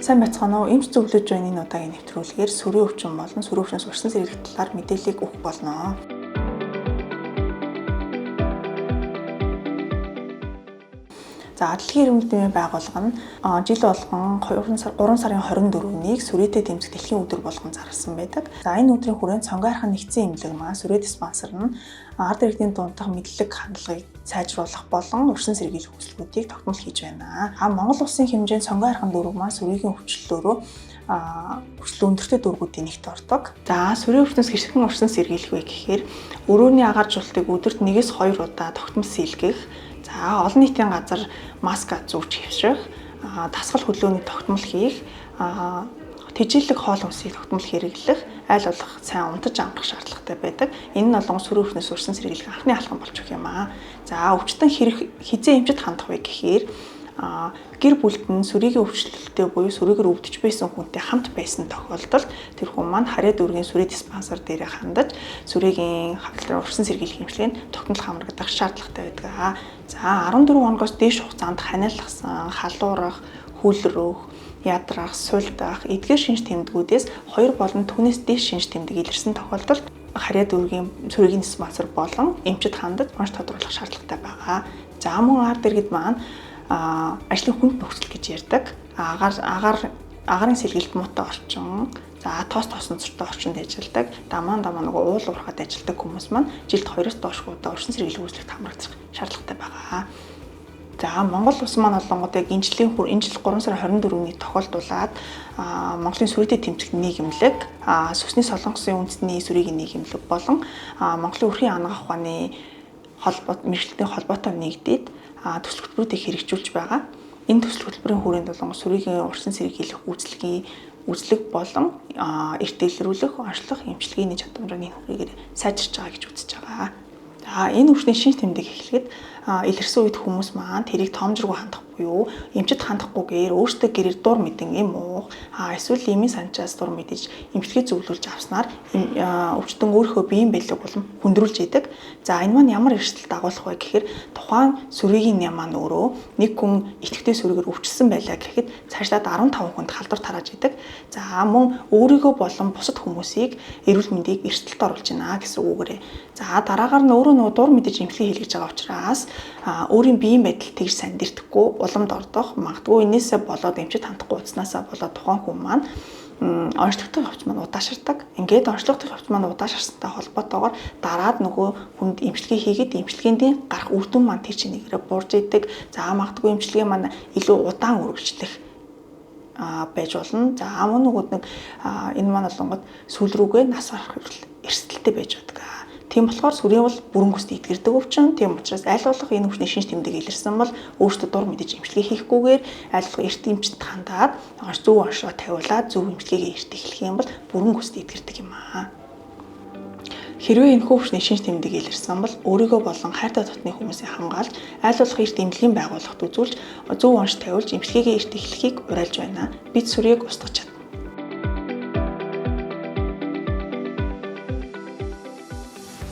Сайн байцгаана уу? Эмч зөвлөж байна энэ удаагийн нэвтрүүлгээр сүрийн өвчин болон сүрийн өвчнөөс урьдчилан сэргийлэх талаар мэдээллийг өгөх болно. За, Дэлхийн эрүүл мэндийн байгууллага нь жил болгон 3 сарын 24-нийг сүрээтэй тэмцэх дэлхийн өдөр болгон зарласан байдаг. За, энэ өдрийн хүрээнд цонгойрхон нэгдсэн эмнэлэг маань сүрээ диспансер нь ард иргэдийн дундах мэдлэг хандлагыг сайжруулах болон урьдчилан сэргийлэх хүсэлтүүдийг тогтмол хийж байна. Монгол улсын хэмжээнд цонгойрхон дөрвөг маань сүрийн өвчлөлөөрөө хүсэл өндөртэй дөрвүүдийн нэгт ордог. За, сүрийн өвчнөөс хэрхэн урьдчилан сэргийлэх вэ гэхээр өрөөний агаар жуултыг өдөрт 1-2 удаа тогтмол сэлгэх. За, олон нийтийн газар маска зүүж хэвших, дасгал хөдлөөний тогтмол хийх, тэжээлэг хоол хүнсийг тогтмол хэрэглэх, аль болох сайн унтаж амрах шаардлагатай байдаг. Энэ нь олон сүрийн өвчнөөс урьдчилан сэргийлэх анхны алхам болж өгөх юм аа. За, өвчтөн хизээ эмчит хандах вэ гэхээр гэр бүлд нь сүрийн өвчлөлттэй буюу сүрийгээр өвдөж байсан хүнтэй хамт байсан тохиолдолд тэр хүн маань харьяа дүүргийн сүрийн диспансер дээрээ хандаж сүрийн хавталрын урьдчилан сэргийлэх эмчилгээнд тогтмол хамрагдах шаардлагатай байдаг. За, 14 хоногоос дээш хугацаанд ханиалгасан, халуурах, хөлрөх, ядрах, сулдах, эдгээр шинж тэмдгүүдээс 2 болон түүнээс дээш шинж тэмдэг илэрсэн тохиолдолд харьяа дүүргийн сүрийн диспансер болон эмчит хандаж онц тодруулах шаардлагатай байгаа. За, мөн ард иргэд маань ажлын хүнд нөхцөл гэж ярьдаг. Агарын сэлгэлт муутай орчин, за тоос тоосонцортой орчинд ажилладаг, дамаа нөгөө уул уурхад ажилладаг хүмүүс маань жилд 2-оос доош удаа урьдчилан сэргийлэх үйлчлэгт хамрагдах шаардлагатай байгаа. За, Монгол улс маань олонгод яг энэ жил 3 сарын 24-ний тохиолдуулаад Монголын сүрээтэй тэмцэх нийгэмлэг, сүсний солонгосын үндэсний сүрийн нийгэмлэг болон Монголын өрхийн ангаа ухааны мэргэжилтийн холбоотой нэгдээд төсөл хөтөлбөрүүдийг хэрэгжүүлж байгаа. Энэ төсөл хөтөлбөрийн хүрээнд болон сүрийн урьдчилан сэргийлэх үзлэг болон эрт илрүүлэх, онцлог эмчилгээний чадварын хүрээгээр сайжирч байгаа гэж үзэж байгаа. За, энэ өвчний шинж тэмдэг эхлэхэд илэрсэн үед хүмүүс маань тэрийг тоомжргүй хандах буюу эмчит хандахгүйгээр өөртөө гэрээр дур мэдэн эм уух, эсвэл эмийн санчаас дур мэдэж эмчилгээ зөвлүүлж авснаар өвчтөн өөрийнхөө биеийн байлиг болон хүндрүүлж идэг. За, энэ маань ямар эрсдэл дагуулах вэ гэхээр тухайн сүрийн ям маань өөрөө нэг хүн идэвхтэй сүрээр өвчлсөн байлаа гэхэд цаашлаад 15 хүнд халдвар тарааж идэг. За, мөн өөрийгөө болон бусад хүмүүсийг эрүүл мэндийг эрсдэлд оруулж байна гэсэн үгээрээ. За, дараагаар нь өөрөө нөгөө дур мэдэж эмчилгээ хийлгэж байгаа учраас өөрийн биеийн байдал тэгж сайн дэрдэхгүй, уламд ордох, магадгүй энээсээ болоод эмчит хандахгүй утснаасаа болоод тухайн хүн маань онцлогтой хөвч маань удаашрдаг. Ингээд онцлогтой хөвч маань удаашрсантай холбоотойгоор дараад нөгөө хүнд эмчилгээ хийгээд эмчилгээний гарах үр дүн маань тэр чинийгээрээ буурж идэг. За, магадгүй эмчилгээ маань илүү удаан үргэлжлэх байж болно. За, мөн нөгөөд энэ маань олонгод сүүл рүүгээ нас барах эрсдэлтэй байж байдаг. Тийм болохоор сүрийн бол бүрэн гүйцэд итгэрдэг өвчин. Тийм учраас аль болох энэ өвчний шинж тэмдэг илэрсэн бол өөртөө дур мэдэж эмчилгээ хийхгүйгээр аль болох эрт эмчит хандаад зөв оншоо тавиулаад зөв эмчилгээгээ эрт эхлэх юм бол бүрэн гүйцэд итгэрдэг юм аа. Хэрвээ энэ өвчний шинж тэмдэг илэрсэн бол өөрийгөө болон хайртай дотны хүмүүсийг хамгаалж аль болох эрт эмнэлгийн байгууллагт үзүүлж зөв онш тавиулж эмчилгээгээ эрт эхлэхийг уриалж байна. Бид сүрийг устгах чадна.